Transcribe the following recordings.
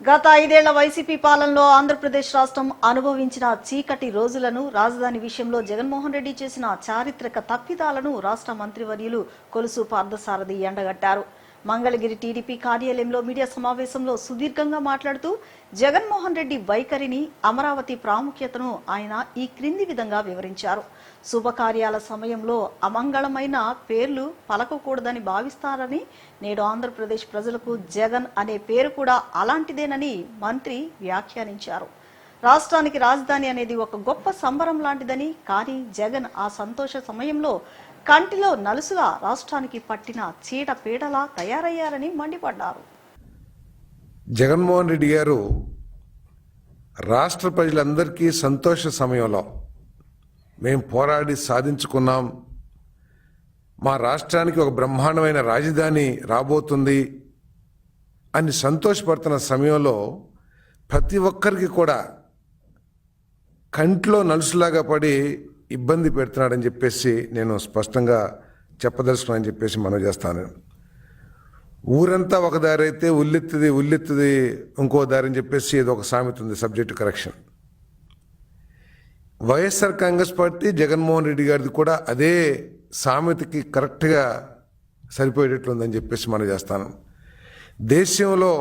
గత 5 ఏళ్ల వైసీపీ పాలనలో ఆంధ్రప్రదేశ్ రాష్ట్రం అనుభవించిన చీకటి రోజులను, రాజధాని విషయంలో జగన్మోహన్ రెడ్డి చేసిన చారిత్రక తప్పిదాలను రాష్ట్ర మంత్రివర్యులు కొలుసు పార్థసారథి ఎండగట్టారు. మంగళగిరి టీడీపీ కార్యాలయంలో మీడియా సమావేశంలో సుదీర్ఘంగా మాట్లాడుతూ జగన్మోహన్ రెడ్డి వైఖరిని, అమరావతి ప్రాముఖ్యతను ఆయన ఈ క్రింది విధంగా వివరించారు. శుభకార్యాల సమయంలో అమంగళమైన పేర్లు పలకకూడదని భావిస్తారని, నేడు ఆంధ్రప్రదేశ్ ప్రజలకు జగన్ అనే పేరు కూడా అలాంటిదేనని మంత్రి వ్యాఖ్యానించారు. రాష్ట్రానికి రాజధాని అనేది ఒక గొప్ప సంబరం లాంటిదని, కానీ జగన్ ఆ సంతోష సమయంలో కంటిలో నలుసులా రాష్ట్రానికి పట్టిన చీడ పీడలా తయారయ్యారని మండిపడ్డారు. జగన్మోహన్ రెడ్డి గారు రాష్ట్ర ప్రజలందరికీ సంతోష సమయంలో మేము పోరాడి సాధించుకున్నాం, మా రాష్ట్రానికి ఒక బ్రహ్మాండమైన రాజధాని రాబోతుంది అని సంతోషపడుతున్న సమయంలో ప్రతి ఒక్కరికి కూడా కంట్లో నలుసులాగా పడి ఇబ్బంది పెడుతున్నాడని చెప్పేసి నేను స్పష్టంగా చెప్పదలుచుకున్నానని చెప్పేసి మనం చేస్తాను. ఊరంతా ఒక దారి అయితే ఉల్లెత్తుది ఇంకో దారి అని చెప్పేసి ఏదో ఒక సామెత ఉంది, subject correction. YSR Congress party Jaganmohan Reddy గారిది కూడా అదే సామెతకి కరెక్ట్గా సరిపోయేటట్లుందని చెప్పేసి మనం చేస్తాను. దేశంలో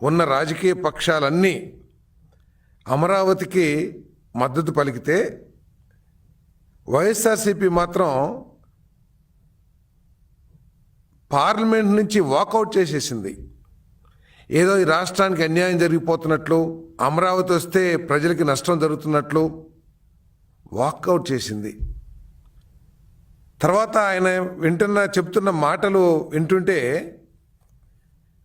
ఉన్న రాజకీయ పక్షాలన్నీ అమరావతికి మద్దతు పలికితే వైఎస్ఆర్సీపీ మాత్రం పార్లమెంట్ నుంచి వాకౌట్ చేసేసింది. ఏదో ఈ రాష్ట్రానికి అన్యాయం జరిగిపోతున్నట్లు, అమరావతి వస్తే ప్రజలకి నష్టం జరుగుతున్నట్లు వాకౌట్ చేసింది. తర్వాత ఆయన చెప్తున్న మాటలు వింటుంటే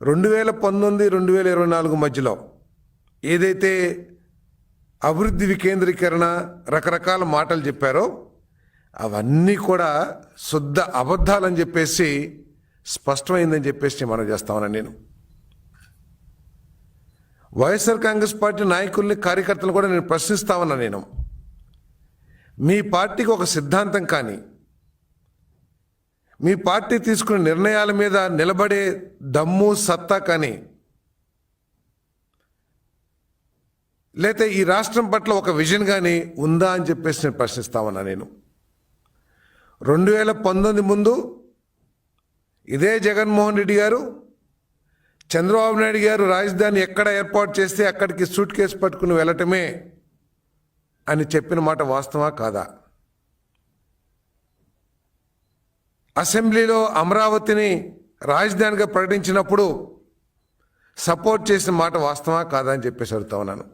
2019-2024 మధ్యలో ఏదైతే అభివృద్ధి వికేంద్రీకరణ రకరకాల మాటలు చెప్పారో అవన్నీ కూడా శుద్ధ అబద్ధాలని చెప్పేసి స్పష్టమైందని చెప్పేసి మనం చేస్తామని నేను వైఎస్ఆర్ కాంగ్రెస్ పార్టీ నాయకుల్ని, కార్యకర్తలు కూడా నేను ప్రశ్నిస్తామన్నా. నేను మీ పార్టీకి ఒక సిద్ధాంతం కానీ, మీ పార్టీ తీసుకునే నిర్ణయాల మీద నిలబడే దమ్ము, సత్తా కానీ, లేకపోతే ఈ రాష్ట్రం పట్ల ఒక విజన్ కానీ ఉందా అని చెప్పేసి నేను ప్రశ్నిస్తామన్నా. నేను 2019 ముందు ఇదే జగన్మోహన్ రెడ్డి గారు, చంద్రబాబు నాయుడు గారు రాజధాని ఎక్కడ ఏర్పాటు చేస్తే అక్కడికి సూట్ కేసు పట్టుకుని వెళ్ళటమే అని చెప్పిన మాట వాస్తవా కాదా? అసెంబ్లీలో అమరావతిని రాజధానిగా ప్రకటించినప్పుడు సపోర్ట్ చేసిన మాట వాస్తవా కాదా అని చెప్పేసి అడుగుతా ఉన్నాను.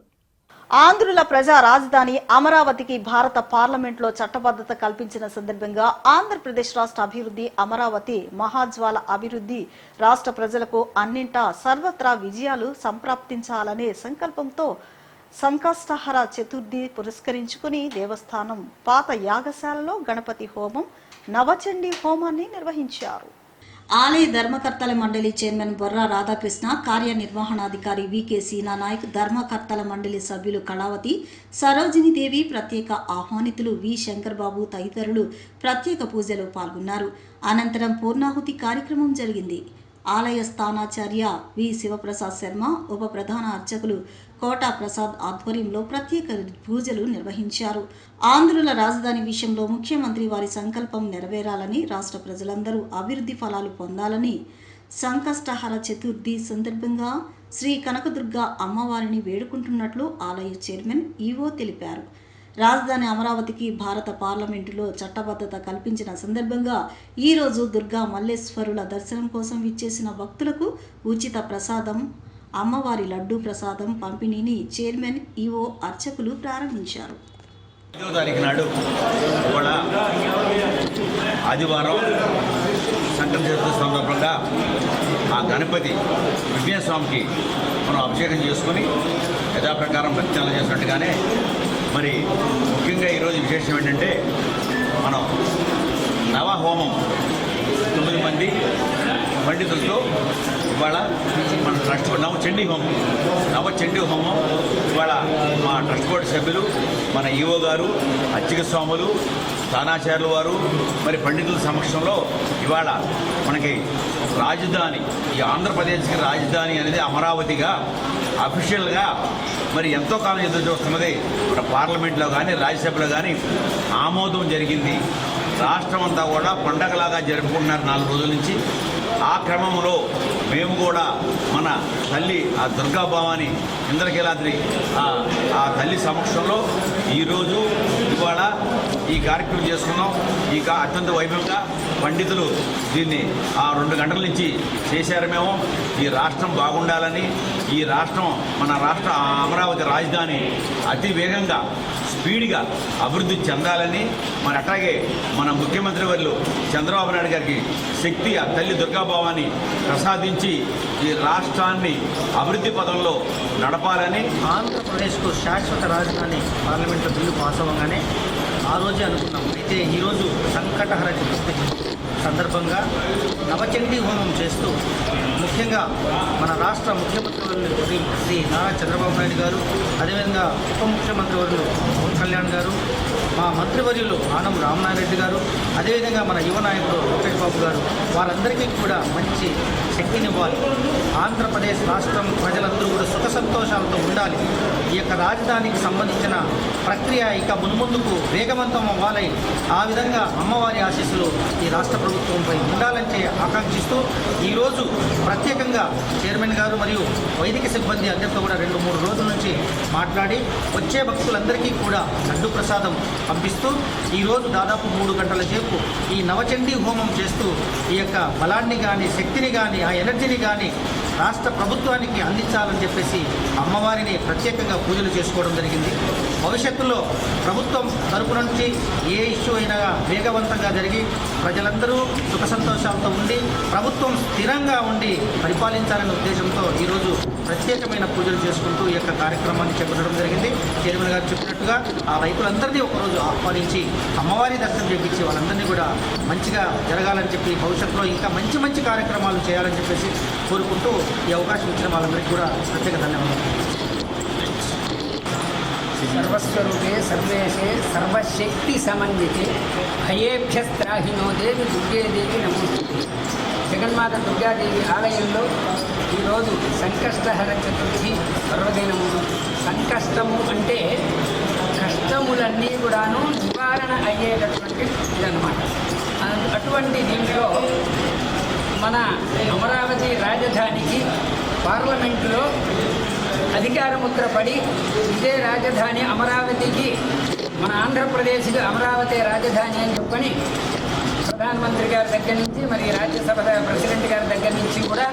ఆంధ్రుల ప్రజా రాజధాని అమరావతికి భారత పార్లమెంట్లో చట్టబద్ధత కల్పించిన సందర్భంగా ఆంధ్రప్రదేశ్ రాష్ట్ర అభివృద్ధి, అమరావతి మహాజ్వాల అభివృద్ధి, రాష్ట్ర ప్రజలకు అన్నింటా సర్వత్రా విజయాలు సంప్రాప్తించాలనే సంకల్పంతో సంకష్టహర చతుర్థి పురస్కరించుకుని దేవస్థానం పాత యాగశాలలో గణపతి హోమం, నవచండీ హోమాన్ని నిర్వహించారు. ఆలయ ధర్మకర్తల మండలి చైర్మన్ బొర్రా రాధాకృష్ణ, కార్యనిర్వహణాధికారి వికే సీనా నాయక్, ధర్మకర్తల మండలి సభ్యులు కళావతి, సరోజినీదేవి, ప్రత్యేక ఆహ్వానితులు వి శంకర్బాబు తదితరులు ప్రత్యేక పూజలో పాల్గొన్నారు. అనంతరం పూర్ణాహుతి కార్యక్రమం జరిగింది. ఆలయ స్థానాచార్య వి శివప్రసాద్ శర్మ, ఉప ప్రధాన అర్చకులు కోటా ప్రసాద్ ఆధ్వర్యంలో ప్రత్యేక పూజలు నిర్వహించారు. ఆంధ్రుల రాజధాని విషయంలో ముఖ్యమంత్రి వారి సంకల్పం నెరవేరాలని, రాష్ట్ర ప్రజలందరూ అభివృద్ధి ఫలాలు పొందాలని సంకష్టహర చతుర్థి సందర్భంగా శ్రీ కనకదుర్గ అమ్మవారిని వేడుకుంటున్నట్లు ఆలయ చైర్మన్ ఈవో తెలిపారు. రాజధాని అమరావతికి భారత పార్లమెంటులో చట్టబద్ధత కల్పించిన సందర్భంగా ఈరోజు దుర్గా మల్లేశ్వరుల దర్శనం కోసం విచ్చేసిన భక్తులకు ఉచిత ప్రసాదం, అమ్మవారి లడ్డూ ప్రసాదం పంపిణీని చైర్మన్ ఈవో అర్చకులు ప్రారంభించారు. 5వ తారీఖు నాడు కూడా ఆదివారం సంక్రాంతి చతుర్థి సందర్భంగా ఆ గణపతి విఘ్నేశ్వరస్వామికి మనం అభిషేకం చేసుకొని యథాప్రకారం భక్త్యాలు చేసినట్టుగానే మరి ముఖ్యంగా ఈరోజు విశేషం ఏంటంటే మనం నవహోమం 9 మంది పండితులతో ఇవాళ మన ట్రస్ట్ నవచండీ హోమం ఇవాళ మా ట్రస్ట్ బోర్డు సభ్యులు, మన ఈవో గారు, అర్చక స్వాములు, స్థానాచార్యుల వారు మరి పండితుల సమక్షంలో ఇవాళ మనకి రాజధాని, ఈ ఆంధ్రప్రదేశ్కి రాజధాని అనేది అమరావతిగా అఫీషియల్గా మరి ఎంతో కాలం ఎదురు చూస్తున్నది మన పార్లమెంట్లో కానీ రాజ్యసభలో కానీ ఆమోదం జరిగింది. రాష్ట్రం అంతా కూడా పండగలాగా జరుపుకుంటున్నారు 4 రోజుల నుంచి. ఆ క్రమంలో మేము కూడా మన తల్లి ఆ దుర్గాభవాని ఇంద్రకీలాద్రి ఆ తల్లి సమక్షంలో ఈరోజు ఇవాళ ఈ కార్యక్రమం చేసుకున్నాం. ఈ అత్యంత వైభవంగా పండితులు దీన్ని ఆ 2 గంటల నుంచి చేశారు. మేము ఈ రాష్ట్రం బాగుండాలని, ఈ రాష్ట్రం మన రాష్ట్ర అమరావతి రాజధాని అతి వేగంగా స్పీడ్గా అభివృద్ధి చెందాలని, మరి అట్లాగే మన ముఖ్యమంత్రి వర్యులు చంద్రబాబు నాయుడు గారికి శక్తి ఆ తల్లి దుర్గాభవాన్ని ప్రసాదించి ఈ రాష్ట్రాన్ని అభివృద్ధి పదంలో నడపాలని, ఆంధ్రప్రదేశ్కు శాశ్వత రాజధాని పార్లమెంట్లో బిల్లు పాస్ అవ్వగానే ఆ రోజే అనుకున్నాం. అయితే ఈరోజు సంకటహర చతుర్థి సందర్భంగా నవచండీ హోమం చేస్తూ ముఖ్యంగా మన రాష్ట్ర ముఖ్యమంత్రి శ్రీ నారా చంద్రబాబు నాయుడు గారు, అదేవిధంగా ఉప ముఖ్యమంత్రి వర్యులు పవన్ కళ్యాణ్ గారు, మా మంత్రివర్యులు ఆనం రామనారాయణ గారు, అదేవిధంగా మన యువ నాయకుడు లోకేష్ బాబు గారు, వారందరికీ కూడా మంచి శక్తినివ్వాలి. ఆంధ్రప్రదేశ్ రాష్ట్రం ప్రజలందరూ కూడా సుఖ సంతోషాలతో ఉండాలి. ఈ యొక్క రాజధానికి సంబంధించిన ప్రక్రియ ఇక మున్ముందుకు వేగవంతం అవ్వాలి. ఆ విధంగా అమ్మవారి ఆశీస్సులు ఈ రాష్ట్ర ప్రభుత్వంపై ఉండాలని ఆకాంక్షిస్తూ ఈరోజు ప్రత్యేకంగా చైర్మన్ గారు మరియు వైదిక సిబ్బంది అందరితో కూడా 2-3 రోజుల నుంచి మాట్లాడి వచ్చే భక్తులందరికీ కూడా లడ్డు ప్రసాదం పంపిస్తూ ఈరోజు దాదాపు 3 గంటల సేపు ఈ నవచండీ హోమం చేస్తూ ఈ యొక్క బలాన్ని కానీ, శక్తిని కానీ, ఆ ఎనర్జీని కానీ రాష్ట్ర ప్రభుత్వానికి అందించాలని చెప్పేసి అమ్మవారిని ప్రత్యేకంగా పూజలు చేసుకోవడం జరిగింది. భవిష్యత్తులో ప్రభుత్వం తరపు నుంచి ఏ ఇష్యూ అయినా వేగవంతంగా జరిగి ప్రజలందరూ సుఖ సంతోషాలతో ఉండి ప్రభుత్వం స్థిరంగా ఉండి పరిపాలించాలనే ఉద్దేశంతో ఈరోజు ప్రత్యేకమైన పూజలు చేసుకుంటూ ఈ యొక్క కార్యక్రమాన్ని చేపట్టడం జరిగింది. చైర్మన్ గారు చెప్పినట్టుగా ఆ రైతులందరినీ ఒకరోజు ఆహ్వానించి అమ్మవారి దర్శనం చేయించి వాళ్ళందరినీ కూడా మంచిగా జరగాలని చెప్పి భవిష్యత్తులో ఇంకా మంచి మంచి కార్యక్రమాలు చేయాలని చెప్పేసి కోరుకుంటూ ఈ అవకాశం ఇచ్చిన వాళ్ళందరికీ కూడా ప్రత్యేక ధన్యవాదాలు. सर्वस्वरूपे सर्वेशे सर्वशक्ति समन्विते భయేభ్యస్త్రాహినో దేవి దుర్గే దేవి నమోస్తుతే. జగన్మాత దుర్గాదేవి ఆలయంలో ఈరోజు సంకష్టహర చతుర్థి పర్వదినము. సంకష్టము అంటే కష్టములన్నీ కూడాను నివారణ అయ్యేటటువంటి ఇదన్నమాట. అటువంటి దీంట్లో మన అమరావతి రాజధానికి పార్లమెంటులో అధికారముద్ర పడి ఇదే రాజధాని అమరావతికి, మన ఆంధ్రప్రదేశ్కి అమరావతి రాజధాని అని చెప్పని ప్రధానమంత్రి గారి దగ్గర నుంచి మరి రాజ్యసభ ప్రెసిడెంట్ గారి దగ్గర నుంచి కూడా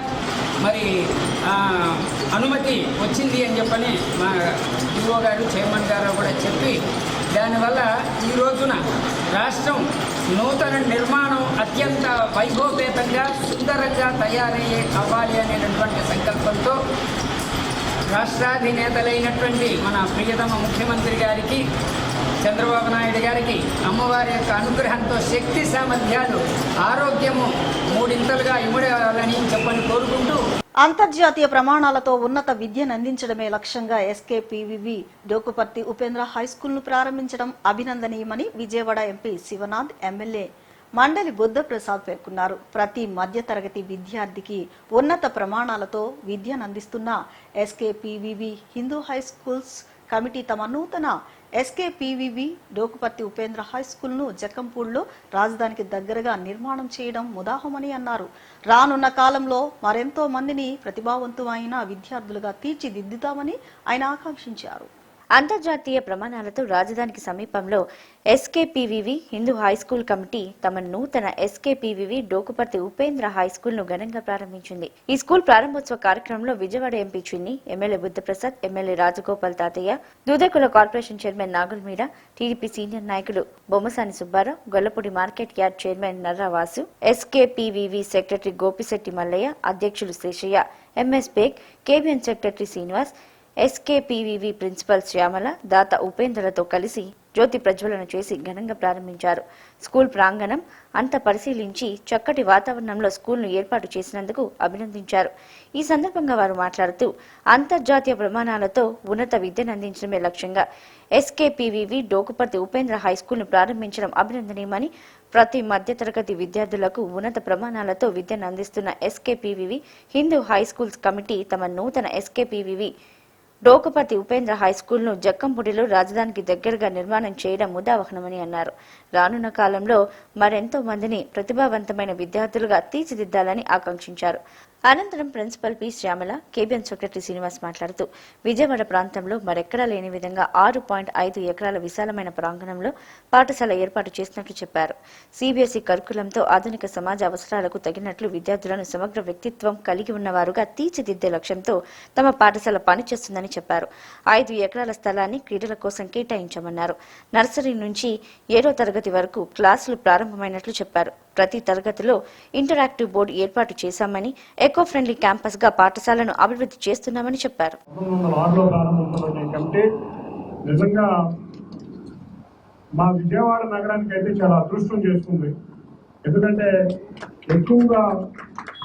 మరి అనుమతి వచ్చింది అని చెప్పని మా ఈఓ గారు, చైర్మన్ గారు కూడా చెప్పి దానివల్ల ఈ రోజున రాష్ట్రం నూతన నిర్మాణం అత్యంత వైభవపేతంగా సుందరంగా తయారయ్యే అవ్వాలి అనేటటువంటి సంకల్పంతో రాష్ట్రాధినేతలైనటువంటి మన ప్రియతమ ముఖ్యమంత్రి గారికి, చంద్రబాబు నాయుడు గారికి అమ్మవారి యొక్క అనుగ్రహంతో శక్తి సామర్థ్యాలు, ఆరోగ్యము 3 ఇంతలుగా ఇముడాలని చెప్పని కోరుకుంటూ అంతర్జాతీయ ప్రమాణాలతో ఉన్నత విద్యను అందించడమే లక్ష్యంగా ఎస్కేపీవీవి డోకుపర్తి ఉపేంద్ర హైస్కూల్ ను ప్రారంభించడం అభినందనీయమని విజయవాడ ఎంపీ శివనాథ్, ఎమ్మెల్యే మండలి బుద్ధప్రసాద్ పేర్కొన్నారు. ప్రతి మధ్యతరగతి విద్యార్థికి ఉన్నత ప్రమాణాలతో విద్యను అందిస్తున్న ఎస్కేపీవీవి హిందూ హై స్కూల్స్ కమిటీ తమ నూతన ఎస్కేపీవీవి డోకుపర్తి ఉపేంద్ర హై స్కూల్ ను జక్కంపూడిలో రాజధానికి దగ్గరగా నిర్మాణం చేయడం ముదాహమని అన్నారు. రానున్న కాలంలో మరెంతో మందిని ప్రతిభావంతులైన విద్యార్థులుగా తీర్చిదిద్దుతామని ఆయన ఆకాంక్షించారు. అంతర్జాతీయ ప్రమాణాలతో రాజధానికి సమీపంలో ఎస్కేపీవీవి హిందూ హైస్కూల్ కమిటీ తమ నూతన ఎస్కేపీవీవి డోకుపర్తి ఉపేంద్ర హైస్కూల్ ను ఘనంగా ప్రారంభించింది. ఈ స్కూల్ ప్రారంభోత్సవ కార్యక్రమంలో Vijayawada MP Chinni, MLA Buddhaprasad, MLA Rajagopal Tatayya, Dudekula corporation chairman Nagulmeera, TDP senior నాయకులు Bommasani Subbarao, Gollapudi market yard chairman Narravasu, SKPVV secretary Gopisetty Mallayya, అధ్యక్షులు శేషయ్య, ఎంఎస్ బేగ్, కేబిఎన్ సెక్రటరీ శ్రీనివాస్, ఎస్కేపీవీవీ ప్రిన్సిపల్ శ్యామల, దాత ఉపేంద్రలతో కలిసి జ్యోతి ప్రజ్వలన చేసి ఘనంగా ప్రారంభించారు. స్కూల్ ప్రాంగణం అంతా పరిశీలించి చక్కటి వాతావరణంలో స్కూల్ను ఏర్పాటు చేసినందుకు అభినందించారు. ఈ సందర్భంగా వారు మాట్లాడుతూ అంతర్జాతీయ ప్రమాణాలతో ఉన్నత విద్యను అందించడమే లక్ష్యంగా ఎస్కేపీవీవీ డోకుపర్తి ఉపేంద్ర హైస్కూల్ను ప్రారంభించడం అభినందనీయమని, ప్రతి మధ్యతరగతి విద్యార్థులకు ఉన్నత ప్రమాణాలతో విద్యను అందిస్తున్న ఎస్కేపీవీవీ హిందూ హైస్కూల్స్ కమిటీ తమ నూతన ఎస్కేపీవీవీ డోకుపర్తి ఉపేంద్ర హైస్కూల్ను జక్కంపూడిలో రాజధానికి దగ్గరగా నిర్మాణం చేయడం ముదావహనమని అన్నారు. రానున్న కాలంలో మరెంతో మందిని ప్రతిభావంతమైన విద్యార్థులుగా తీర్చిదిద్దాలని ఆకాంక్షించారు. అనంతరం principal P Shyamala, KBN secretary Srinivas మాట్లాడుతూ విజయవాడ ప్రాంతంలో మరెక్కడా లేని విధంగా 6.5 ఎకరాల విశాలమైన ప్రాంగణంలో పాఠశాల ఏర్పాటు చేసినట్లు చెప్పారు. సిబిఎస్ఈ కరికులంతో ఆధునిక సమాజ అవసరాలకు తగినట్లు విద్యార్థులను సమగ్ర వ్యక్తిత్వం కలిగి ఉన్నవారుగా తీర్చిదిద్దే లక్ష్యంతో తమ పాఠశాల పనిచేస్తుందని చెప్పారు. 5 ఎకరాల స్థలాన్ని క్రీడల కోసం కేటాయించామన్నారు. నర్సరీ నుంచి 7వ తరగతి వరకు క్లాసులు ప్రారంభమైనట్లు చెప్పారు. ప్రతి తరగతిలో ఇంటరాక్టివ్ బోర్డు ఏర్పాటు చేశామని, ఎకో ఫ్రెండ్లీ క్యాంపస్ గా పాఠశాలను అభివృద్ధి చేస్తున్నామని చెప్పారు. 1906లో ప్రారంభించబడిన కమిటీ నిజంగా మా విజయవాడ నగరానికి అయితే చాలా అదృష్టం చేస్తుంది. ఎందుకంటే ఎక్కువగా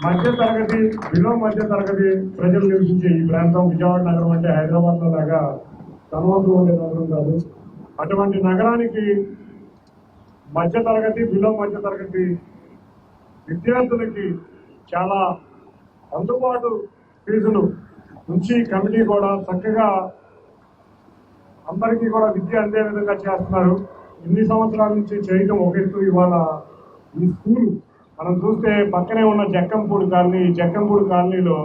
మధ్య తరగతి, బిలో మధ్య తరగతి ప్రజలు నివసించే ఈ ప్రాంతం విజయవాడ నగరం అంటే హైదరాబాద్ లో లాగా తనవంతు ఉండే నగరం కాదు. అటువంటి నగరానికి మధ్య తరగతి, బిలో మధ్య తరగతి విద్యార్థులకి చాలా అందుబాటు ఫీజులు నుంచి కమిటీ కూడా చక్కగా అందరికీ కూడా విద్య అందే విధంగా చేస్తున్నారు. ఇన్ని సంవత్సరాల నుంచి చేయడం ఒక ఎత్తు. ఇవాళ ఈ స్కూల్ మనం చూస్తే పక్కనే ఉన్న జక్కంపూడి కాలనీ, ఈ జక్కంపూడి కాలనీలో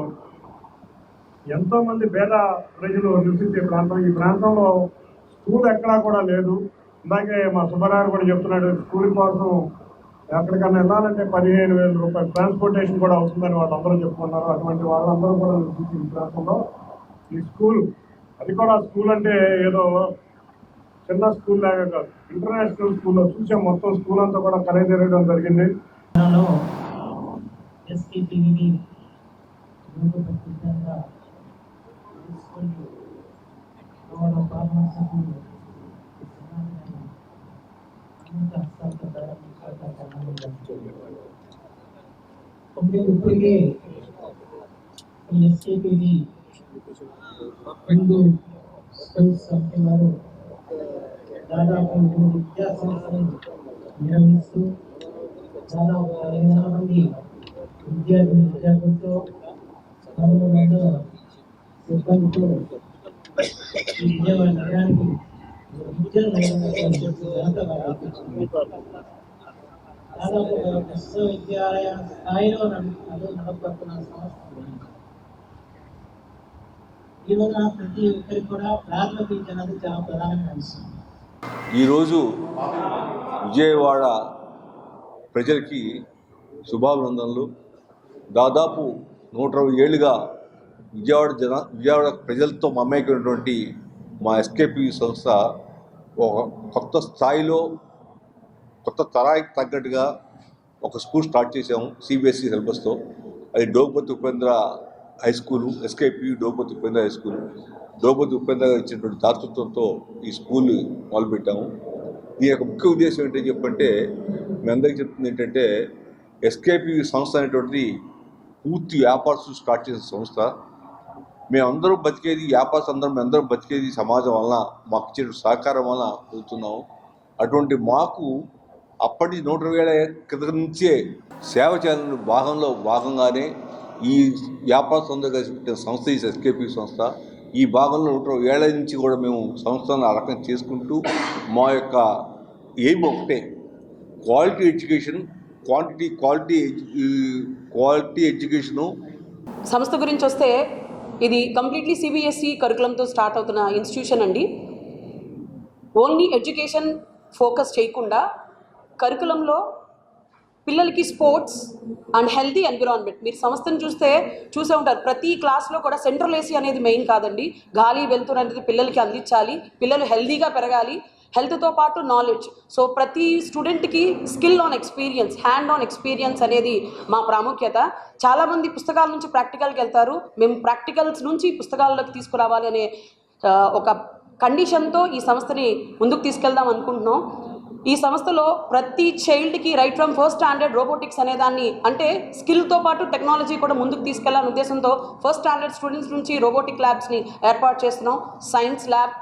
ఎంతో మంది పేద ప్రజలు నివసించే ప్రాంతం. ఈ ప్రాంతంలో స్కూల్ ఎక్కడా కూడా లేదు. ఇందాకే మా సుబ్బారావు కూడా చెప్తున్నాడు, స్కూల్ కోసం ఎక్కడికన్నా వెళ్ళాలంటే 15,000 రూపాయలు ట్రాన్స్పోర్టేషన్ కూడా అవుతుందని వాళ్ళందరూ చెప్పుకున్నారు. అటువంటి వాళ్ళందరూ కూడా ఈ ప్రాంతంలో ఈ స్కూల్, అది కూడా స్కూల్ అంటే ఏదో చిన్న స్కూల్ లాగా కాదు, ఇంటర్నేషనల్ స్కూల్లో చూసాం. మొత్తం స్కూల్ అంతా కూడా కలెక్టరేయడం జరిగింది. ఇప్పటికే ఎస్కేపీవీ హిందూ స్కూల్స్ కమిటీ వారు దాదాపు 3 విద్యా సంస్థలు నిర్వహిస్తూ దాదాపు 15,000 మంది విద్యార్థులతో 12 సిబ్బందితో ఈ విజయవాడ నగరానికి దాదాపు విశ్వవిద్యాలయ స్థాయిలో నడపడుతున్న సంస్థ. ఈ రోజున ప్రతి ఒక్కరికి కూడా ప్రారంభించడం అనేది చాలా ప్రధానమైన అంశం. ఈరోజు విజయవాడ ప్రజలకి శుభాభినందనలు. దాదాపు 120 ఏళ్ళుగా విజయవాడ ప్రజలతో మమేకమైనటువంటి మా ఎస్కేపీ సంస్థ ఒక కొత్త స్థాయిలో, కొత్త తరానికి తగ్గట్టుగా ఒక స్కూల్ స్టార్ట్ చేసాము సిబిఎస్ఈ సిలబస్తో. అది Dokuparthi Upendra high school, SKP Dokuparthi Upendra high school. Dokuparthi Upendra గారు ఇచ్చినటువంటి దాతృత్వంతో ఈ స్కూల్ మొదలుపెట్టాము. దీని యొక్క ముఖ్య ఉద్దేశం ఏంటని చెప్పంటే, మీ అందరికీ చెప్తుంది ఏంటంటే, ఎస్కేపీ సంస్థ అనేటువంటిది పూర్తి వ్యాపారస్తులు స్టార్ట్ చేసిన సంస్థ. మేమందరం బతికేది మేమందరం బతికేది సమాజం వలన, మాకు ఇచ్చిన సహకారం వలన అవుతున్నాము. అటువంటి మాకు అప్పటి 120 ఏళ్ల క్రితం నుంచే సేవ చేయాలని భాగంగానే ఈ వ్యాపార సంస్థ కలిసి పెట్టిన సంస్థ ఈ ఎస్కేపీ సంస్థ. ఈ భాగంలో 120 ఏళ్ల నుంచి కూడా మేము సంస్థను ఆ రకం చేసుకుంటూ మా యొక్క ఎయిమ్ ఒకటే, క్వాలిటీ ఎడ్యుకేషన్, క్వాలిటీ ఎడ్యుకేషను. సంస్థ గురించి వస్తే ఇది కంప్లీట్లీ సిబిఎస్ఈ కరికులంతో స్టార్ట్ అవుతున్న ఇన్స్టిట్యూషన్ అండి. ఓన్లీ ఎడ్యుకేషన్ ఫోకస్ చేయకుండా కరికులంలో పిల్లలకి స్పోర్ట్స్ అండ్ హెల్తీ ఎన్విరాన్మెంట్, మీరు సంస్థను చూసే ఉంటారు. ప్రతి క్లాస్లో కూడా సెంట్రల్ ఏసీ అనేది మెయిన్ కాదండి. గాలి వెలుతురు అనేది పిల్లలకి అందించాలి, పిల్లలు హెల్తీగా పెరగాలి. హెల్త్తో పాటు నాలెడ్జ్. సో ప్రతి స్టూడెంట్కి skill on experience, hand on experience అనేది మా ప్రాముఖ్యత. చాలామంది పుస్తకాల నుంచి ప్రాక్టికల్కి వెళ్తారు, మేము ప్రాక్టికల్స్ నుంచి పుస్తకాల్లోకి తీసుకురావాలి అనే ఒక కండిషన్తో ఈ సంస్థని ముందుకు తీసుకెళ్దాం అనుకుంటున్నాం. ఈ సంస్థలో ప్రతి చైల్డ్కి right from first standard robotics అనేదాన్ని, అంటే స్కిల్తో పాటు టెక్నాలజీ కూడా ముందుకు తీసుకెళ్లాలనే ఉద్దేశంతో ఫస్ట్ స్టాండర్డ్ స్టూడెంట్స్ నుంచి రోబోటిక్ ల్యాబ్స్ని ఏర్పాటు చేస్తున్నాం. Science lab,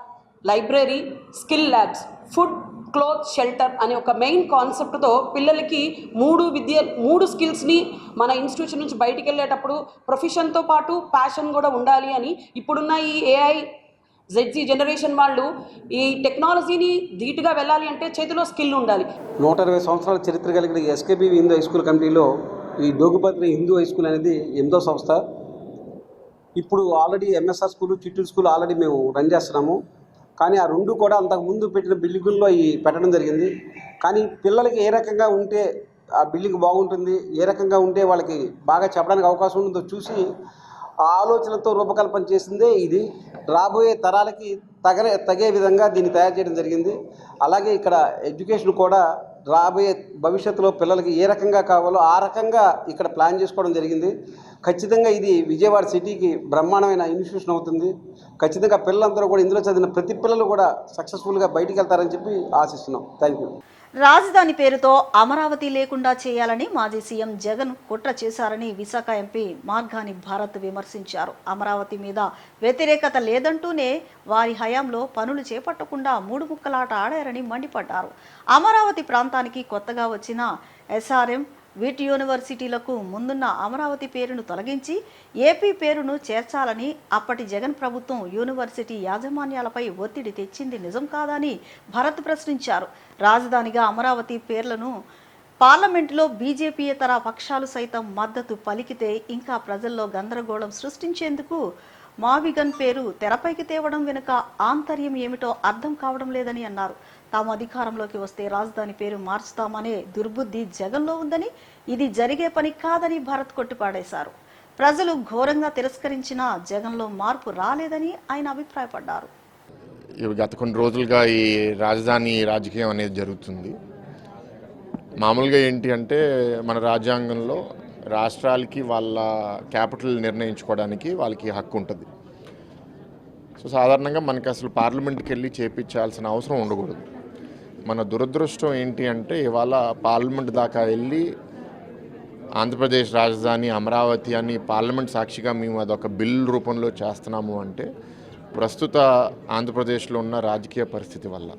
library, skill labs, food, cloth, shelter అనే ఒక మెయిన్ కాన్సెప్ట్తో పిల్లలకి మూడు స్కిల్స్ని మన ఇన్స్టిట్యూషన్ నుంచి బయటికి వెళ్ళేటప్పుడు ప్రొఫెషన్తో పాటు ప్యాషన్ కూడా ఉండాలి అని. ఇప్పుడున్న ఈ AI ZZ జనరేషన్ వాళ్ళు ఈ టెక్నాలజీని ధీటుగా వెళ్ళాలి అంటే చేతిలో స్కిల్ ఉండాలి. 120 సంవత్సరాల చరిత్ర కలిగిన SKPV హిందూ హై స్కూల్ కమిటీలో ఈ డోగుపర్తి హిందూ హై స్కూల్ అనేది 8వ సంస్థ. ఇప్పుడు already MSR school, Chittoor school already మేము రన్ చేస్తున్నాము. కానీ ఆ రెండు కూడా అంతకుముందు పెట్టిన బిల్డింగుల్లో ఈ పెట్టడం జరిగింది. కానీ పిల్లలకి ఏ రకంగా ఉంటే ఆ బిల్డింగ్ బాగుంటుంది, ఏ రకంగా ఉంటే వాళ్ళకి బాగా చెప్పడానికి అవకాశం ఉంటుందో చూసి ఆ ఆలోచనతో రూపకల్పన చేసిందే ఇది. రాబోయే తరాలకి తగే విధంగా దీన్ని తయారు చేయడం జరిగింది. అలాగే ఇక్కడ ఎడ్యుకేషన్ కూడా రాబోయే భవిష్యత్తులో పిల్లలకి ఏ రకంగా కావాలో ఆ రకంగా ఇక్కడ ప్లాన్ చేసుకోవడం జరిగింది. ఖచ్చితంగా ఇది విజయవాడ సిటీకి బ్రహ్మాండమైన ఇన్స్టిట్యూషన్ అవుతుంది. ఖచ్చితంగా పిల్లలందరూ కూడా ఇందులో చదివిన ప్రతి పిల్లలు కూడా సక్సెస్ఫుల్గా బయటికి వెళ్తారని చెప్పి ఆశిస్తున్నాం. Thank you. రాజధాని పేరుతో అమరావతి లేకుండా చేయాలని మాజీ సీఎం జగన్ కుట్ర చేశారని విశాఖ ఎంపీ మార్గాని భారత్ విమర్శించారు. అమరావతి మీద వ్యతిరేకత లేదంటూనే వారి హయాంలో పనులు చేపట్టకుండా మూడు ముక్కలాట ఆడారని మండిపడ్డారు. అమరావతి ప్రాంతానికి కొత్తగా వచ్చిన SRM, వీటి యూనివర్సిటీలకు ముందున్న అమరావతి పేరును తొలగించి ఏపీ పేరును చేర్చాలని అప్పటి జగన్ ప్రభుత్వం యూనివర్సిటీ యాజమాన్యాలపై ఒత్తిడి తెచ్చింది నిజం కాదని భరత్ ప్రశ్నించారు. రాజధానిగా అమరావతి పేర్లను పార్లమెంటులో బీజేపీయేతర పక్షాలు సైతం మద్దతు పలికితే ఇంకా ప్రజల్లో గందరగోళం సృష్టించేందుకు మావిగన్ పేరు తెరపైకి తేవడం వెనుక ఆంతర్యం ఏమిటో అర్థం కావడం లేదని అన్నారు. తాము అధికారంలోకి వస్తే రాజధాని పేరు మార్చుతామనే దుర్బుద్ధి జగన్లో ఉందని, ఇది జరిగే పని కాదని భరత్ కొట్టిపాడేశారు. ప్రజలు ఘోరంగా తిరస్కరించిన జగన్లో మార్పు రాలేదని ఆయన అభిప్రాయపడ్డారు. గత కొన్ని రోజులుగా ఈ రాజధాని రాజకీయం అనేది జరుగుతుంది. మామూలుగా ఏంటి అంటే మన రాజ్యాంగంలో రాష్ట్రాలకి వాళ్ళ క్యాపిటల్ నిర్ణయించుకోవడానికి వాళ్ళకి హక్కు ఉంటుంది. సో సాధారణంగా మనకి అసలు పార్లమెంట్కి వెళ్ళి చేపించాల్సిన అవసరం ఉండకూడదు. మన దురదృష్టం ఏంటి అంటే ఇవాళ పార్లమెంట్ దాకా వెళ్ళి ఆంధ్రప్రదేశ్ రాజధాని అమరావతి అని పార్లమెంట్ సాక్షిగా మేము అదొక బిల్ రూపంలో చేస్తున్నాము అంటే ప్రస్తుత ఆంధ్రప్రదేశ్లో ఉన్న రాజకీయ పరిస్థితి వల్ల.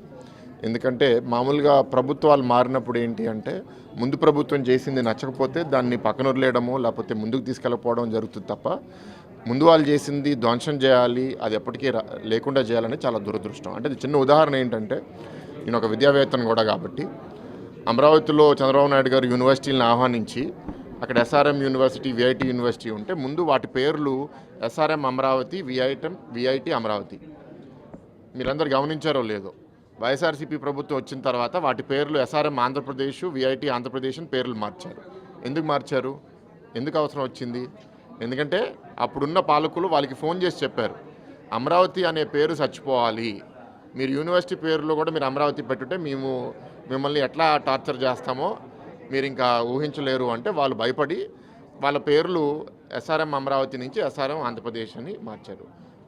ఎందుకంటే మామూలుగా ప్రభుత్వాలు మారినప్పుడు ఏంటి అంటే ముందు ప్రభుత్వం చేసింది నచ్చకపోతే దాన్ని పక్కన వదిలేయడమో లేకపోతే ముందుకు తీసుకెళ్ళకపోవడం జరుగుతుంది తప్ప ముందు వాళ్ళు చేసింది ధ్వంసం చేయాలి, అది ఎప్పటికీ లేకుండా చేయాలని చాలా దురదృష్టం. అంటే చిన్న ఉదాహరణ ఏంటంటే నేను ఒక విద్యావేత్తను కూడా కాబట్టి అమరావతిలో చంద్రబాబు నాయుడు గారు యూనివర్సిటీలను ఆహ్వానించి అక్కడ SRM యూనివర్సిటీ, VIT యూనివర్సిటీ ఉంటే ముందు వాటి పేర్లు SRM అమరావతి, VIT అమరావతి. మీరందరూ గమనించారో లేదో, వైఎస్ఆర్సీపీ ప్రభుత్వం వచ్చిన తర్వాత వాటి పేర్లు SRM ఆంధ్రప్రదేశ్, VIT ఆంధ్రప్రదేశ్ అని పేర్లు మార్చారు. ఎందుకు మార్చారు? ఎందుకు అవసరం వచ్చింది? ఎందుకంటే అప్పుడున్న పాలకులు వాళ్ళకి ఫోన్ చేసి చెప్పారు, అమరావతి అనే పేరు చచ్చిపోవాలి, మీరు యూనివర్సిటీ పేరులో కూడా మీరు అమరావతి పెట్టుంటే మేము మిమ్మల్ని ఎట్లా టార్చర్ చేస్తామో మీరు ఇంకా ఊహించలేరు అంటే వాళ్ళు భయపడి వాళ్ళ పేర్లు SRM అమరావతి నుంచి SRM ఆంధ్రప్రదేశ్ అని మార్చారు.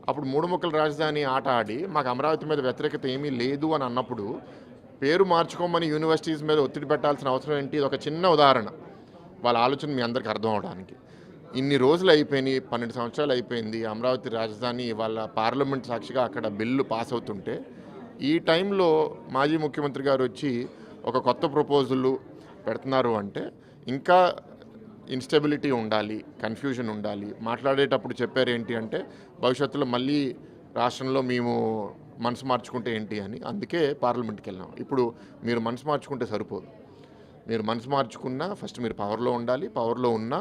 అప్పుడు మూడు ముక్కల రాజధాని ఆట ఆడి మాకు అమరావతి మీద వ్యతిరేకత ఏమీ లేదు అని అన్నప్పుడు పేరు మార్చుకోమని యూనివర్సిటీస్ మీద ఒత్తిడి పెట్టాల్సిన అవసరం ఏంటి? ఇది ఒక చిన్న ఉదాహరణ, వాళ్ళ ఆలోచన మీ అందరికీ అర్థం అవడానికి. ఇన్ని రోజులు అయిపోయినాయి, 12 సంవత్సరాలు అయిపోయింది. అమరావతి రాజధాని వాళ్ళ పార్లమెంట్ సాక్షిగా అక్కడ బిల్లు పాస్ అవుతుంటే ఈ టైంలో మాజీ ముఖ్యమంత్రి గారు వచ్చి ఒక కొత్త ప్రపోజల్ పెడుతున్నారు అంటే ఇంకా ఇన్స్టెబిలిటీ ఉండాలి, కన్ఫ్యూజన్ ఉండాలి. మాట్లాడేటప్పుడు చెప్పారు ఏంటి అంటే భవిష్యత్తులో మళ్ళీ రాష్ట్రంలో మేము మనసు మార్చుకుంటే ఏంటి అని. అందుకే పార్లమెంట్కి వెళ్ళాం. ఇప్పుడు మీరు మనసు మార్చుకుంటే సరిపోదు. మీరు మనసు మార్చుకున్నా ఫస్ట్ మీరు పవర్లో ఉండాలి. పవర్లో ఉన్నా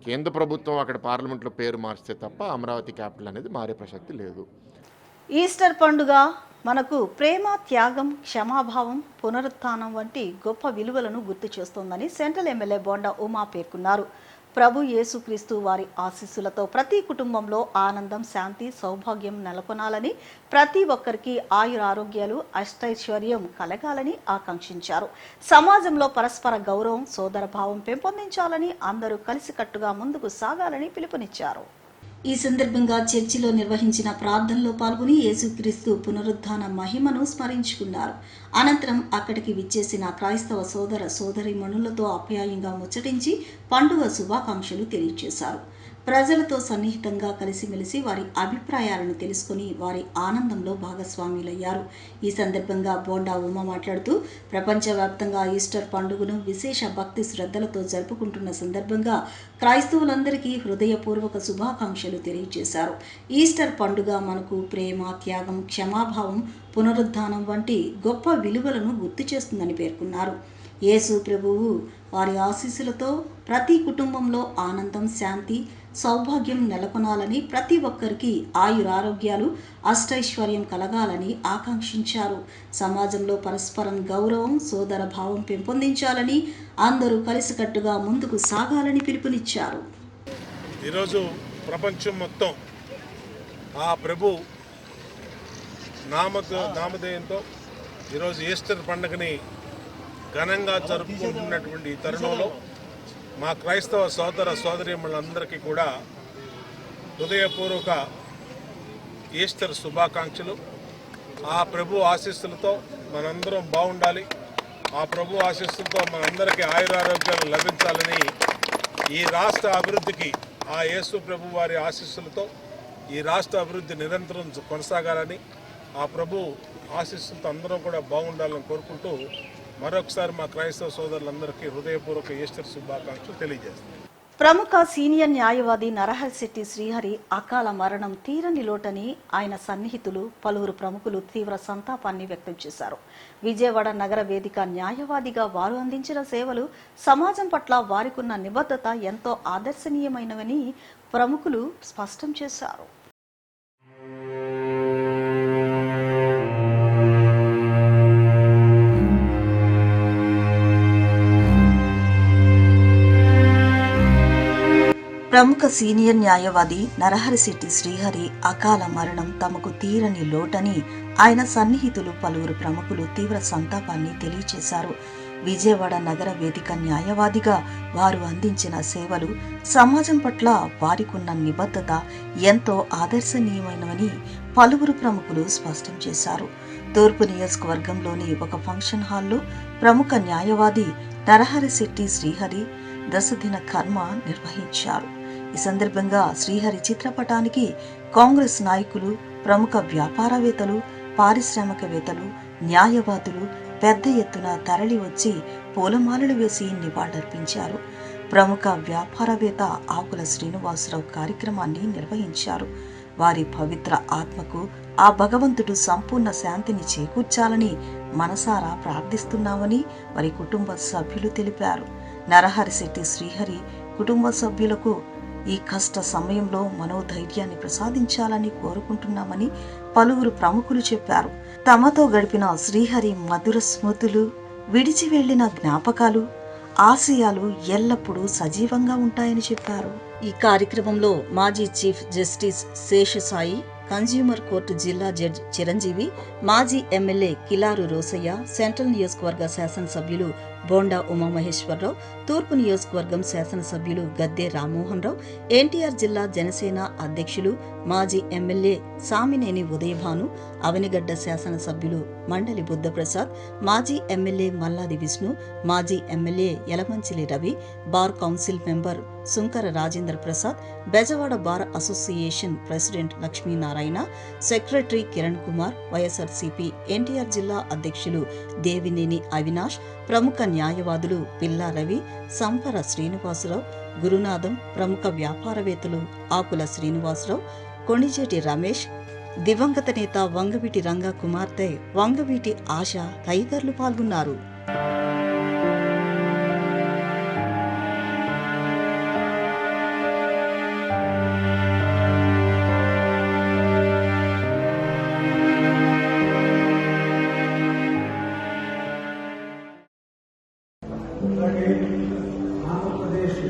కేంద్ర ప్రభుత్వం అక్కడ పార్లమెంట్లో పేరు మార్చితే తప్ప అమరావతి క్యాపిటల్ అనేది మారే ప్రసక్తి లేదు. ఈస్టర్ పండుగ మనకు ప్రేమ, త్యాగం, క్షమాభావం, పునరుత్థానం వంటి గొప్ప విలువలను గుర్తు చేస్తోందని సెంట్రల్ ఎమ్మెల్యే బోండా ఉమా పేర్కొన్నారు. ప్రభు యేసుక్రీస్తు వారి ఆశీస్సులతో ప్రతి కుటుంబంలో ఆనందం, శాంతి, సౌభాగ్యం నెలకొనాలని, ప్రతి ఒక్కరికి ఆయురారోగ్యాలు, అష్టైశ్వర్యం కలగాలని ఆకాంక్షించారు. సమాజంలో పరస్పర గౌరవం, సోదరభావం పెంపొందించాలని, అందరూ కలిసికట్టుగా ముందుకు సాగాలని పిలుపునిచ్చారు. ఈ సందర్భంగా చర్చిలో నిర్వహించిన ప్రార్థనలో పాల్గొని యేసుక్రీస్తు పునరుద్ధాన మహిమను స్మరించుకున్నారు. అనంతరం అక్కడికి విచ్చేసిన క్రైస్తవ సోదర సోదరీమణులతో ఆప్యాయంగా ముచ్చటించి పండుగ శుభాకాంక్షలు తెలియజేశారు. ప్రజలతో సన్నిహితంగా కలిసిమెలిసి వారి అభిప్రాయాలను తెలుసుకుని వారి ఆనందంలో భాగస్వాములయ్యారు. ఈ సందర్భంగా బోండా ఉమ మాట్లాడుతూ, ప్రపంచవ్యాప్తంగా ఈస్టర్ పండుగను విశేష భక్తి శ్రద్ధలతో జరుపుకుంటున్న సందర్భంగా క్రైస్తవులందరికీ హృదయపూర్వక శుభాకాంక్షలు తెలియజేశారు. ఈస్టర్ పండుగ మనకు ప్రేమ, త్యాగం, క్షమాభావం, పునరుద్ధానం వంటి గొప్ప విలువలను గుర్తు చేస్తుందని పేర్కొన్నారు. యేసు ప్రభువు వారి ఆశీస్సులతో ప్రతి కుటుంబంలో ఆనందం, శాంతి, సౌభాగ్యం నెలకొనాలని, ప్రతి ఒక్కరికి ఆయురారోగ్యాలు, అష్టైశ్వర్యం కలగాలని ఆకాంక్షించారు. సమాజంలో పరస్పరం గౌరవం, సోదర భావం పెంపొందించాలని, అందరూ కలిసికట్టుగా ముందుకు సాగాలని పిలుపునిచ్చారు. ఈరోజు ప్రపంచం మొత్తం ఆ ప్రభు నామధేయంతో ఈరోజు ఈస్టర్ పండుగని ఘనంగా జరుపుకుంటున్నటువంటి ఈ తరుణంలో మా క్రైస్తవ సోదర సోదరీమణులందరికీ కూడా హృదయపూర్వక ఈస్టర్ శుభాకాంక్షలు. ఆ ప్రభు ఆశీస్సులతో మనందరం బాగుండాలి, ఆ ప్రభు ఆశీస్సులతో మనందరికీ ఆయురారోగ్యాలు లభించాలని, ఈ రాష్ట్ర అభివృద్ధికి ఆ యేసు ప్రభు వారి ఆశీస్సులతో ఈ రాష్ట్ర అభివృద్ధి నిరంతరం కొనసాగాలని, ఆ ప్రభు ఆశీస్సులతో అందరం కూడా బాగుండాలని కోరుకుంటూ మరొకసారి మా క్రైస్తవ సోదరులందరికీ హృదయపూర్వక ఈస్టర్ శుభాకాంక్షలు తెలియజేస్తాను. ప్రముఖ సీనియర్ న్యాయవాది నరహరిశెట్టి శ్రీహరి అకాల మరణం తీరని లోటని ఆయన సన్నిహితులు, పలువురు ప్రముఖులు తీవ్ర సంతాపాన్ని వ్యక్తం చేశారు. విజయవాడ నగర వేదిక న్యాయవాదిగా వారు అందించిన సేవలు, సమాజం పట్ల వారికున్న నిబద్ధత ఎంతో ఆదర్శనీయమైనవని ప్రముఖులు స్పష్టం చేశారు. ప్రముఖ సీనియర్ న్యాయవాది నరహరిశెట్టి శ్రీహరి అకాల మరణం తమకు తీరని లోటని ఆయన సన్నిహితులు, పలువురు ప్రముఖులు తీవ్ర సంతాపాన్ని తెలియజేశారు. విజయవాడ నగర వేదిక న్యాయవాదిగా వారు అందించిన సేవలు, సమాజం పట్ల వారికున్న నిబద్ధత ఎంతో ఆదర్శనీయమైనవని పలువురు ప్రముఖులు స్పష్టం చేశారు. తూర్పు నియోజకవర్గంలోని ఒక ఫంక్షన్ హాల్లో ప్రముఖ న్యాయవాది నరహరిశెట్టి శ్రీహరి దశదిన కర్మ నిర్వహించారు. ఈ సందర్భంగా శ్రీహరి చిత్రపటానికి కాంగ్రెస్ నాయకులు, ప్రముఖ వ్యాపారవేత్తలు, పారిశ్రామికవేత్తలు, న్యాయవాదులు పెద్ద ఎత్తున తరలి వచ్చి పూలమాలలు వేసి నివాళులర్పించారు. ప్రముఖ వ్యాపారవేత్త ఆకుల శ్రీనివాసరావు కార్యక్రమాన్ని నిర్వహించారు. వారి పవిత్ర ఆత్మకు ఆ భగవంతుడు సంపూర్ణ శాంతిని చేకూర్చాలని మనసారా ప్రార్థిస్తున్నామని వారి కుటుంబ సభ్యులు తెలిపారు. నరహరిశెట్టి శ్రీహరి కుటుంబ సభ్యులకు ఈ కష్ట సమయంలో మనోధైర్యాన్ని ప్రసాదించాలని కోరుకుంటున్నామని పలువురు ప్రముఖులు చెప్పారు. తమతో గడిపిన శ్రీహరి మధుర స్మృతులు, విడిచి వెళ్లిన జ్ఞాపకాలు, ఆశయాలు ఎల్లప్పుడూ సజీవంగా ఉంటాయని చెప్పారు. ఈ కార్యక్రమంలో మాజీ chief justice Seshasai, consumer court జిల్లా జడ్జి చిరంజీవి, మాజీ ఎమ్మెల్యే కిలారు రోసయ్య, సెంట్రల్ నియోజకవర్గ శాసనసభ్యులు బోండా ఉమామహేశ్వరరావు, తూర్పు నియోజకవర్గం శాసనసభ్యులు గద్దె రామ్మోహన్ రావు, ఎన్టీఆర్ జిల్లా జనసేన అధ్యక్షులు మాజీ ఎమ్మెల్యే సామినేని ఉదయభాను, అవనిగడ్డ శాసనసభ్యులు మండలి బుద్ధప్రసాద్, మాజీ ఎమ్మెల్యే మల్లాది విష్ణు, మాజీ MLA Yalamanchili Ravi, bar council member Sunkara Rajendra Prasad, Bezawada bar association president Lakshminarayana, secretary Kiran Kumar, YSRCP NTR జిల్లా అధ్యక్షులు దేవినేని అవినాష్, ప్రముఖ న్యాయవాదులు పిల్లా రవి, సంపర శ్రీనివాసరావు, గురునాథం, ప్రముఖ వ్యాపారవేత్తలు ఆకుల శ్రీనివాసరావు, కొణిజేటి రమేష్, దివంగత నేత వంగవీటి రంగా కుమార్తె వంగవీటి ఆశ తదితరులు పాల్గొన్నారు. ఆంధ్రప్రదేశ్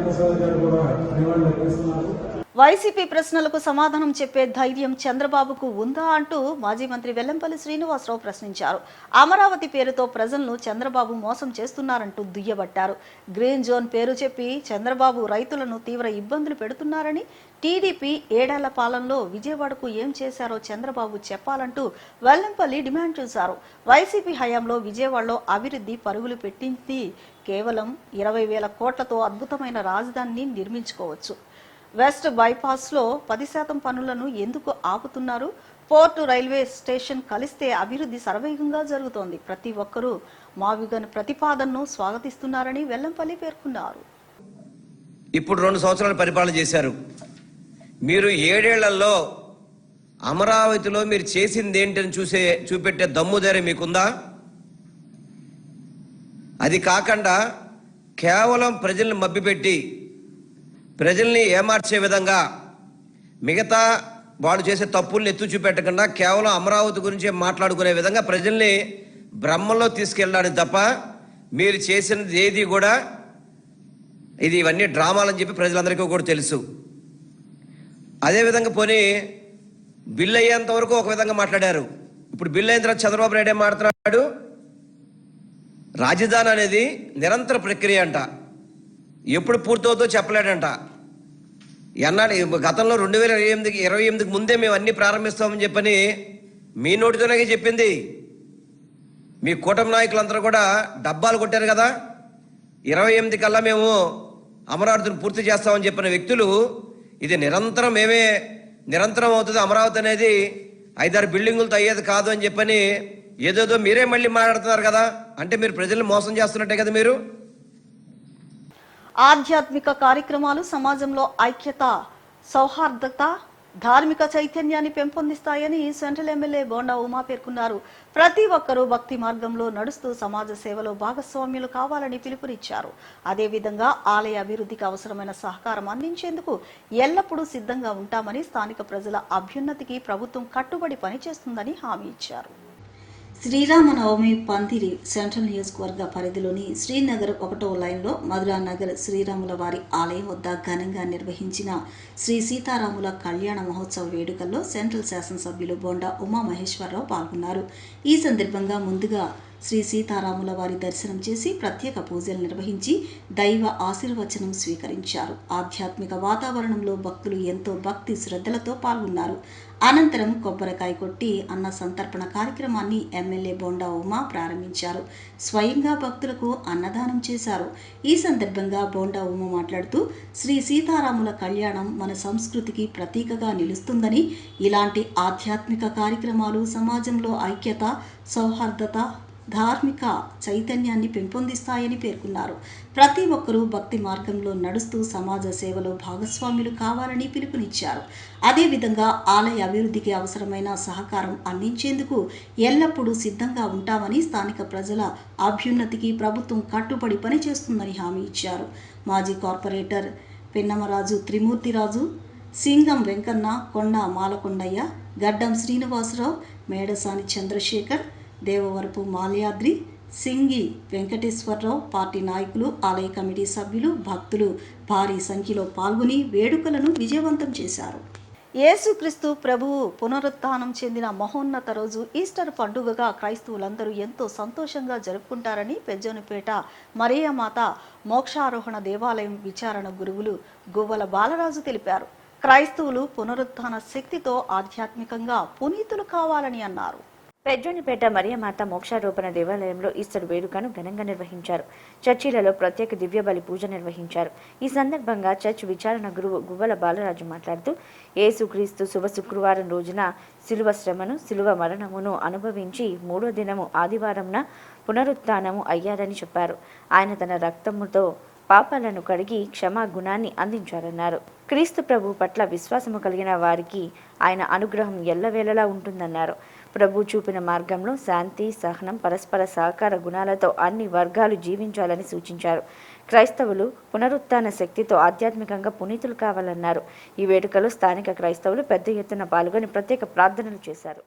ప్రసాద్ గారు కూడా ధన్యవాదాలు అర్పిస్తున్నారు. వైసీపీ ప్రశ్నలకు సమాధానం చెప్పే ధైర్యం చంద్రబాబుకు ఉందా అంటూ మాజీ మంత్రి వెల్లంపల్లి శ్రీనివాసరావు ప్రశ్నించారు. అమరావతి పేరుతో ప్రజలను చంద్రబాబు మోసం చేస్తున్నారంటూ దుయ్యబట్టారు. గ్రీన్ జోన్ పేరు చెప్పి చంద్రబాబు రైతులను తీవ్ర ఇబ్బందులు పెడుతున్నారని, టీడీపీ 7 ఏళ్ల పాలనలో విజయవాడకు ఏం చేశారో చంద్రబాబు చెప్పాలంటూ వెల్లంపల్లి డిమాండ్ చేశారు. వైసీపీ హయాంలో విజయవాడలో అభివృద్ధి పరుగులు పెట్టింది కేవలం 20,000 కోట్లతో అద్భుతమైన రాజధానిని నిర్మించుకోవచ్చు. వెస్ట్ బైపాస్ లో 10% పనులను ఎందుకు ఆపుతున్నారు? పోర్టు, రైల్వే స్టేషన్ కలిస్తే అభివృద్ధి శరవేగంగా జరుగుతోంది. ప్రతి ఒక్కరూ మా విగన్ ప్రతిపాదనను స్వాగతిస్తున్నారని వెల్లంపల్లి పేర్కొన్నారు. ఇప్పుడు 2 సంవత్సరాలు పరిపాలన చేశారు. మీరు 7 ఏళ్లలో అమరావతిలో మీరు చేసింది ఏంటని చూపెట్టే దమ్ము ధైర్యం మీకుందా? అది కాకుండా కేవలం ప్రజల్ని మభ్యపెట్టి ప్రజల్ని ఏమార్చే విధంగా మిగతా వాళ్ళు చేసే తప్పుల్ని ఎత్తు చూపెట్టకుండా కేవలం అమరావతి గురించి మాట్లాడుకునే విధంగా ప్రజల్ని బ్రహ్మలో తీసుకెళ్ళడానికి తప్ప మీరు చేసినది ఏది కూడా ఇవన్నీ డ్రామాలని చెప్పి ప్రజలందరికీ కూడా తెలుసు. అదేవిధంగా పోనీ బిల్లు అయ్యేంత వరకు ఒక విధంగా మాట్లాడారు. ఇప్పుడు బిల్లు అయిన తర్వాత చంద్రబాబు నాయుడు ఏం మాట్లాడుతున్నాడు? రాజధాని అనేది నిరంతర ప్రక్రియ అంట, ఎప్పుడు పూర్తవుతో చెప్పలేడంట. గతంలో 2028 ముందే మేము అన్ని ప్రారంభిస్తామని చెప్పని మీ నోటితోనే చెప్పింది. మీ కూటమి నాయకులందరూ కూడా డబ్బాలు కొట్టారు కదా. 28 కల్లా మేము అమరావతిని పూర్తి చేస్తామని చెప్పిన వ్యక్తులు ఇది నిరంతరం అవుతుంది, అమరావతి అనేది 5-6 బిల్డింగులతో అయ్యేది కాదు అని చెప్పని ఏదేదో మీరే మళ్ళీ మాట్లాడుతున్నారు కదా. అంటే మీరు ప్రజల్ని మోసం చేస్తున్నట్టే కదా. మీరు ఆధ్యాత్మిక కార్యక్రమాలు సమాజంలో ఐక్యత, సౌహార్దత, ధార్మిక చైతన్యాన్ని పెంపొందిస్తాయని సెంట్రల్ ఎమ్మెల్యే బోండా ఉమా పేర్కొన్నారు. ప్రతి ఒక్కరూ భక్తి మార్గంలో నడుస్తూ సమాజ సేవలో భాగస్వామ్యులు కావాలని పిలుపునిచ్చారు. అదేవిధంగా ఆలయ అభివృద్ధికి అవసరమైన సహకారం అందించేందుకు ఎల్లప్పుడూ సిద్ధంగా ఉంటామని, స్థానిక ప్రజల అభ్యున్నతికి ప్రభుత్వం కట్టుబడి పనిచేస్తుందని హామీ ఇచ్చారు. శ్రీరామనవమి పందిరి సెంట్రల్ నియోజకవర్గ పరిధిలోని శ్రీనగర్ 1వ లైన్లో మధురానగర్ శ్రీరాముల వారి ఆలయం వద్ద ఘనంగా నిర్వహించిన శ్రీ సీతారాముల కళ్యాణ మహోత్సవ వేడుకల్లో సెంట్రల్ శాసనసభ్యులు బోండా ఉమామహేశ్వరరావు పాల్గొన్నారు. ఈ సందర్భంగా ముందుగా శ్రీ సీతారాముల వారి దర్శనం చేసి ప్రత్యేక పూజలు నిర్వహించి దైవ ఆశీర్వచనం స్వీకరించారు. ఆధ్యాత్మిక వాతావరణంలో భక్తులు ఎంతో భక్తి శ్రద్ధలతో పాల్గొన్నారు. అనంతరం కొబ్బరికాయ కొట్టి అన్న సంతర్పణ కార్యక్రమాన్ని ఎమ్మెల్యే బోండా ఉమా ప్రారంభించారు. స్వయంగా భక్తులకు అన్నదానం చేశారు. ఈ సందర్భంగా బోండా ఉమా మాట్లాడుతూ శ్రీ సీతారాముల కళ్యాణం మన సంస్కృతికి ప్రతీకగా నిలుస్తుందని, ఇలాంటి ఆధ్యాత్మిక కార్యక్రమాలు సమాజంలో ఐక్యత, సౌహార్దత, ధార్మిక చైతన్యాన్ని పెంపొందిస్తాయని పేర్కొన్నారు. ప్రతి ఒక్కరూ భక్తి మార్గంలో నడుస్తూ సమాజ సేవలో భాగస్వాములు కావాలని పిలుపునిచ్చారు. అదేవిధంగా ఆలయ అభివృద్ధికి అవసరమైన సహకారం అందించేందుకు ఎల్లప్పుడూ సిద్ధంగా ఉంటామని, స్థానిక ప్రజల అభ్యున్నతికి ప్రభుత్వం కట్టుబడి పనిచేస్తుందని హామీ ఇచ్చారు. మాజీ కార్పొరేటర్ పెన్నమరాజు త్రిమూర్తిరాజు, సింగం వెంకన్న, కొండ మాలకొండయ్య, గడ్డం శ్రీనివాసరావు, మేడసాని చంద్రశేఖర్, దేవవరపు మాల్యాద్రి, సింగి వెంకటేశ్వరరావు, పార్టీ నాయకులు, ఆలయ కమిటీ సభ్యులు, భక్తులు భారీ సంఖ్యలో పాల్గొని వేడుకలను విజయవంతం చేశారు. యేసుక్రీస్తు ప్రభువు పునరుత్థానం చెందిన మహోన్నత రోజు ఈస్టర్ పండుగగా క్రైస్తవులందరూ ఎంతో సంతోషంగా జరుపుకుంటారని పెజ్జోనిపేట మరియమాత మోక్షారోహణ దేవాలయం విచారణ గురువులు గువ్వల బాలరాజు తెలిపారు. క్రైస్తవులు పునరుత్థాన శక్తితో ఆధ్యాత్మికంగా పునీతులు కావాలని అన్నారు. పెజ్జోనిపేట మరియమాత మోక్షారోపణ దేవాలయంలో ఈస్టర్ వేడుకను ఘనంగా నిర్వహించారు. చర్చిలలో ప్రత్యేక దివ్య బలి పూజ నిర్వహించారు. ఈ సందర్భంగా చర్చ్ విచారణ గురువు గువ్వల బాలరాజు మాట్లాడుతూ యేసుక్రీస్తు శుభ శుక్రవారం రోజున శిలువ శ్రమను, శిలువ మరణమును అనుభవించి 3వ దినము ఆదివారంన పునరుత్థానము అయ్యారని చెప్పారు. ఆయన తన రక్తముతో పాపాలను కడిగి క్షమా గుణాన్ని అందించారన్నారు. క్రీస్తు ప్రభు పట్ల విశ్వాసము కలిగిన వారికి ఆయన అనుగ్రహం ఎల్లవేళలా ఉంటుందన్నారు. ప్రభు చూపిన మార్గంలో శాంతి, సహనం, పరస్పర సహకార గుణాలతో అన్ని వర్గాలు జీవించాలని సూచించారు. క్రైస్తవులు పునరుత్థాన శక్తితో ఆధ్యాత్మికంగా పునీతులు కావాలన్నారు. ఈ వేడుకలో స్థానిక క్రైస్తవులు పెద్ద ఎత్తున పాల్గొని ప్రత్యేక ప్రార్థనలు చేశారు.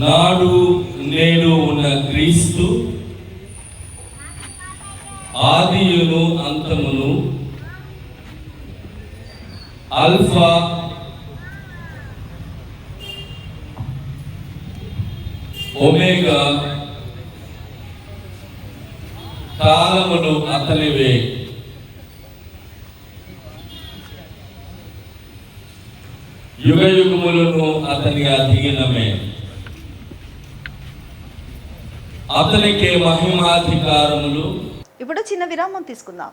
నాడు నేడు ఉన్న క్రీస్తు ఆదియును అంతమును అల్ఫా ఒమేగా కాలములు అతనివే. యుగ యుగములను అతని అధీనమే. అతనికే మహిమాధికారములు. ఇప్పుడు చిన్న విరామం తీసుకుందాం.